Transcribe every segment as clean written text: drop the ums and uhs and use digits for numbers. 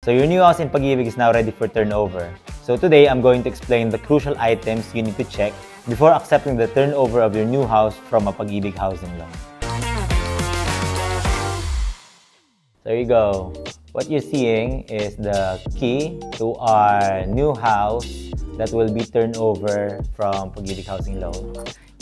So your new house in Pag-ibig is now ready for turnover. So today, I'm going to explain the crucial items you need to check before accepting the turnover of your new house from a Pag-ibig housing loan. There you go. What you're seeing is the key to our new house that will be turned over from Pag-ibig housing loan.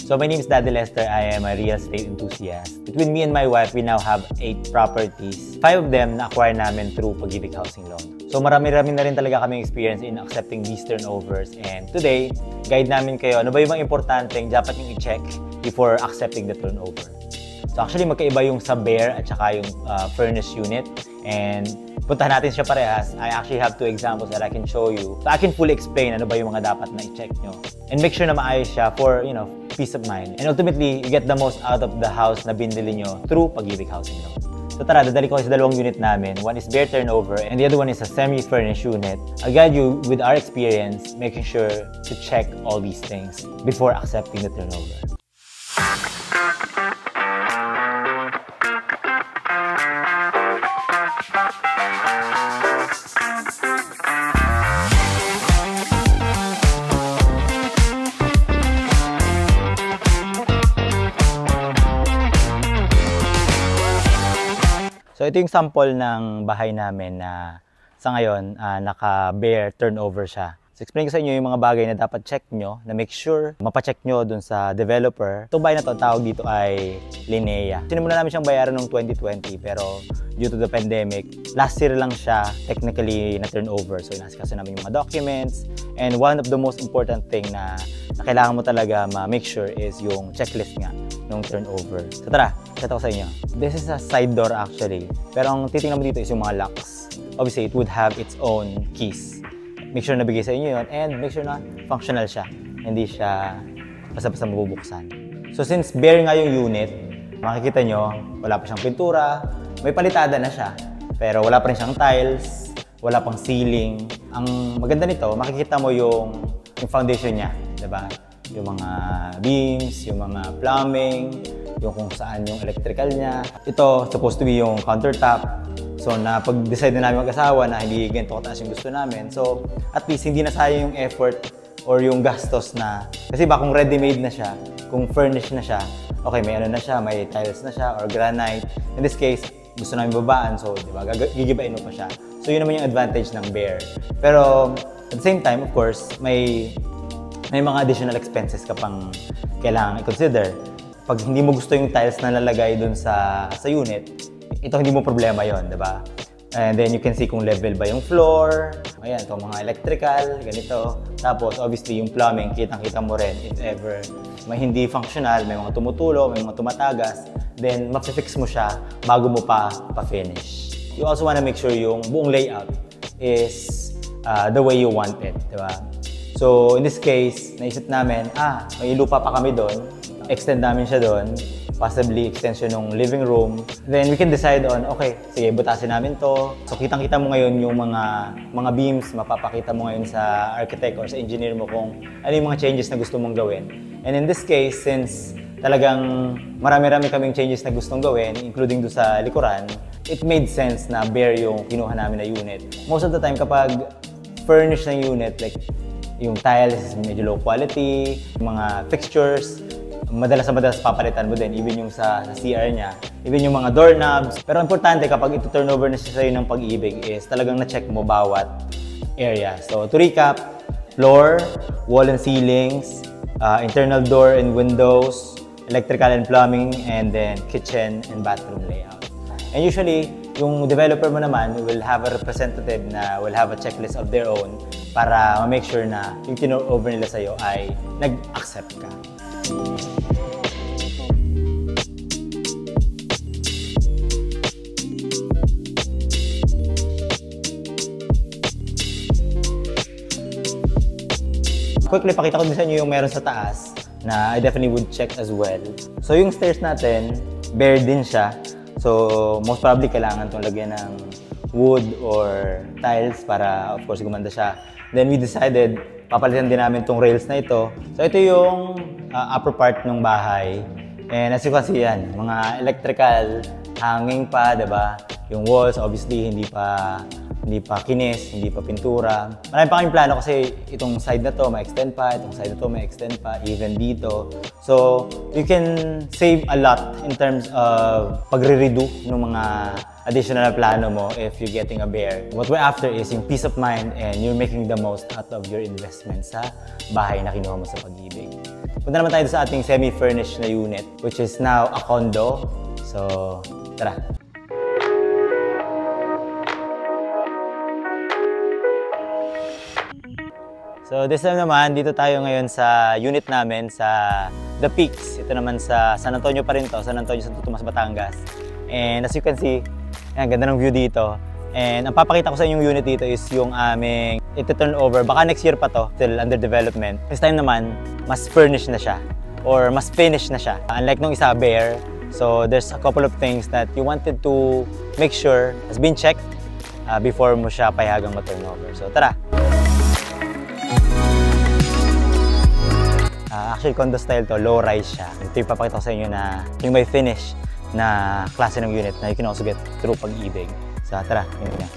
So my name is Daddy Lester. I am a real estate enthusiast. Between me and my wife, we now have 8 properties. 5 of them na-acquire namin through Pag-ibig housing loan. So marami-rami na rin talaga kaming experience in accepting these turnovers. And today, guide namin kayo ano ba yung mga importanteng dapat yung i-check before accepting the turnover. So actually, magkaiba yung sa bare at saka yung furnished unit. And puntahan natin siya parehas. I actually have 2 examples that I can show you. So I can fully explain ano ba yung mga dapat na i-check nyo. And make sure na maayos siya for, peace of mind. And ultimately, you get the most out of the house na binili nyo through Pag-ibig housing loan. So tara, dadali ko sa 2 unit namin. One is bare turnover and the other one is a semi-furnished unit. I'll guide you with our experience, making sure to check all these things before accepting the turnover. So ito yung sample ng bahay namin na sa ngayon naka-bare turnover siya. So explain ko sa inyo yung mga bagay na dapat check nyo, na make sure mapacheck nyo dun sa developer. Itong bahay na to, tawag dito ay Linea. Sinimula namin siyang bayaran noong 2020 pero due to the pandemic, last year lang siya technically na turnover. So inasikaso namin yung mga documents. And one of the most important thing na kailangan mo talaga ma-make sure is yung checklist nga nung turnover. So tara, set ako sa inyo. This is a side door actually. Pero ang titingnan mo dito is yung mga locks. Obviously, it would have its own keys. Make sure na bigay sa inyo yun and make sure na functional siya. Hindi siya basta-basta mabubuksan. So since bare nga yung unit, makikita nyo, wala pa siyang pintura, may palitada na siya. Pero wala pa rin siyang tiles, wala pang ceiling. Ang maganda nito, makikita mo yung foundation niya, diba? Yung mga beams, yung mga plumbing, yung kung saan yung electrical niya. Ito, supposed to be yung countertop. So, pag-decide na namin mag-asawa na hindi ganito kataas yung gusto namin. So, at least hindi na sayang yung effort or yung gastos na. Kasi ba kung ready-made na siya, kung furnished na siya, okay, may ano na siya, may tiles na siya or granite. In this case, gusto namin babaan. So, di ba, gigibain mo pa siya. So, yun naman yung advantage ng bare. Pero, at the same time, of course, may mga additional expenses ka pang kailangan i-consider. Pag hindi mo gusto yung tiles na lalagay dun sa unit, ito hindi mo problema yon, diba? And then you can see kung level ba yung floor. Ayan, itong mga electrical, ganito. Tapos, obviously, yung plumbing, kitang-kita mo rin if ever may hindi functional, may mga tumutulo, may mga tumatagas, then mapifix mo siya bago mo pa-finish. You also wanna make sure yung buong layout is the way you want it, diba? So, in this case, naisip namin, may lupa pa kami doon. Extend namin siya doon. Possibly extension ng living room. Then we can decide on, okay, sige, butasin namin to. So kitang-kita mo ngayon yung mga beams, mapapakita mo ngayon sa architect or sa engineer mo kung ano yung mga changes na gusto mong gawin. And in this case, since talagang marami-rami kaming changes na gustong gawin, including do sa likuran, it made sense na bare yung kinuha namin na unit. Most of the time, kapag furnished na unit, like yung tiles is medyo low quality, mga fixtures, madalas papalitan mo din, even yung sa CR niya, even yung mga doorknobs. Pero importante kapag ito turnover na siya sa'yo ng Pag-ibig is talagang na-check mo bawat area. So to recap, floor, wall and ceilings, internal door and windows, electrical and plumbing, and then kitchen and bathroom layout. And usually, yung developer mo naman will have a representative na will have a checklist of their own para ma-make sure na yung turnover nila sa'yo ay nag-accept ka. Quickly, pakita ko din sa inyo yung meron sa taas na I definitely would check as well. So yung stairs natin, bare din siya. So most probably kailangan itong lagyan ng wood or tiles para of course gumanda siya. Then we decided, papalitan din namin itong rails na ito. So ito yung upper part ng bahay. And as you can see yan, mga electrical hanging pa, diba? Yung walls obviously hindi pa hindi pa kinis, hindi pa pintura. Marami pa kaming plano kasi itong side na to ma-extend pa, itong side na to ma-extend pa, even dito. So, you can save a lot in terms of pagre-redo ng mga additional plano mo if you're getting a bear. What we're after is yung peace of mind and you're making the most out of your investment sa bahay na kinuha mo sa Pag-ibig. Punta naman tayo sa ating semi-furnished na unit, which is now a condo. So, tara! So this time naman, dito tayo ngayon sa unit namin sa The Peaks. Ito naman sa San Antonio pa rin to, San Antonio, Santo Tomas, Batangas. And as you can see, ayan, ganda ng view dito. And ang papakita ko sa inyong unit dito is yung aming ito-turn over. Baka next year pa to, still under development. This time naman, mas furnished na siya or mas finished na siya. Unlike nung isa, bare. So there's a couple of things that you wanted to make sure has been checked before mo siya payagang ma-turn over. So tara! Actually, condo style to, low-rise siya. Ito yung papakita ko sa inyo na yung may finish na klase ng unit na you can also get through Pag-ibig. So, tara, yun na.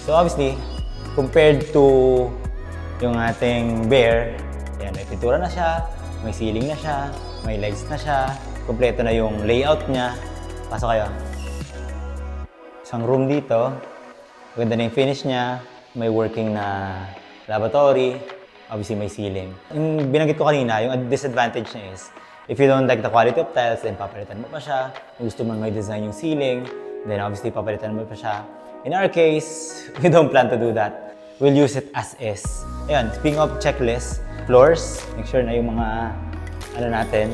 So, obviously, compared to yung ating bear, yan, may pintura na siya, may ceiling na siya, may legs na siya, kompleto na yung layout niya. Pasok kayo. Isang room dito, maganda na yung finish niya, may working na lavatory, obviously may ceiling. Yung binanggit ko kanina, yung disadvantage niya is, if you don't like the quality of tiles, then papalitan mo pa siya. Kung gusto mo may design yung ceiling, then obviously papalitan mo pa siya. In our case, we don't plan to do that. We'll use it as is. Ayan, speaking of checklist, floors, make sure na yung mga, natin,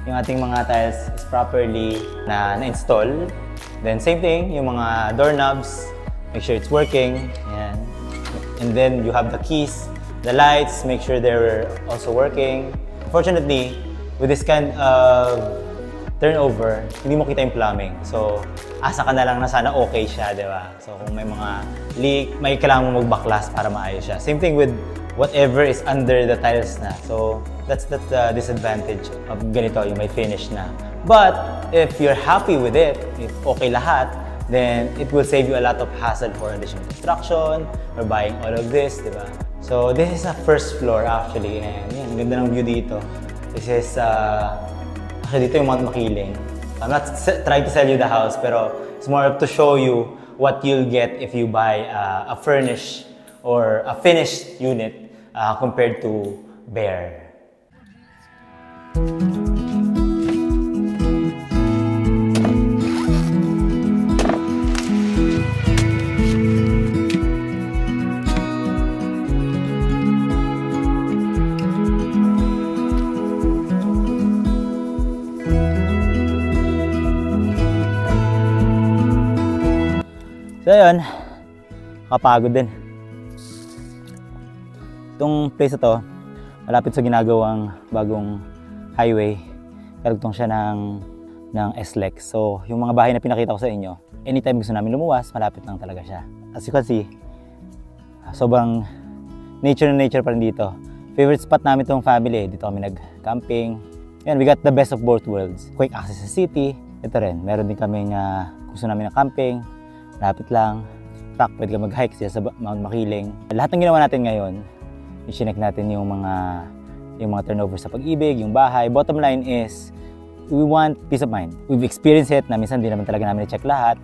yung ating mga tiles is properly na-install. Then same thing, yung mga doorknobs, make sure it's working. Ayan. And then you have the keys, the lights, make sure they're also working. Unfortunately, with this kind of turnover, hindi mo kita yung plumbing. So, asa ka na lang na sana okay siya, di ba? So, kung may mga leak, may kailangan mo magbaklas para maayos siya. Same thing with whatever is under the tiles na. So, that's the disadvantage of ganito, yung may finish na. But, if you're happy with it, if okay lahat, then it will save you a lot of hassle for additional construction or buying all of this, di ba? So, this is a first floor actually, and yan, ganda ng view dito. This is, actually dito yung Mount Makiling. I'm not trying to sell you the house, pero it's more to show you what you'll get if you buy a furnished or a finished unit compared to bare. So yun, kapagod din. Itong place na to, malapit sa ginagawang bagong highway. Karugtong siya ng SLEX. So yung mga bahay na pinakita ko sa inyo, anytime gusto namin lumuwas, malapit lang talaga siya. As you can see, sobrang nature na nature pa rin dito. Favorite spot namin itong family, dito kami nag-camping. Yan, we got the best of both worlds. Quick access sa city. Ito rin, meron din kami gusto namin na camping. Lapit lang. In fact, pwede ka mag-hike siya sa Mount Makiling. Lahat ng ginawa natin ngayon, i-check natin yung mga turnover sa Pag-ibig, yung bahay. Bottom line is, we want peace of mind. We've experienced it na minsan hindi naman talaga namin i-check lahat.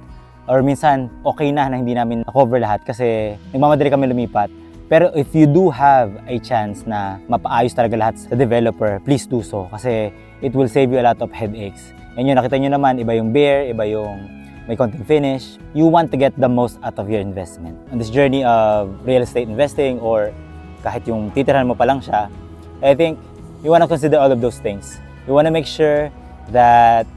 Or minsan, okay na hindi namin na-cover lahat kasi nagmamadali kami lumipat. Pero if you do have a chance na mapaayos talaga lahat sa developer, please do so. Kasi it will save you a lot of headaches. And yun, nakita nyo naman, iba yung bare, iba yung may konting finish. You want to get the most out of your investment. On this journey of real estate investing or kahit yung titirahan mo pa lang siya, I think you want to consider all of those things. You want to make sure that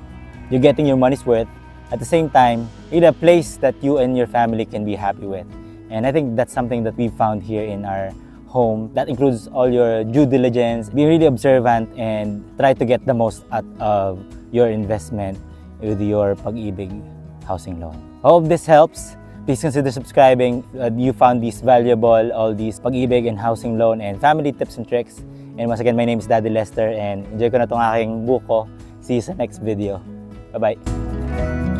you're getting your money's worth. At the same time, in a place that you and your family can be happy with. And I think that's something that we found here in our home. That includes all your due diligence, be really observant, and try to get the most out of your investment with your Pag-ibig housing loan. Hope this helps. Please consider subscribing. You found these valuable, all these Pag-ibig and housing loan and family tips and tricks. And once again, my name is Daddy Lester and enjoy ko na itong aking buko. See you sa next video. Bye-bye.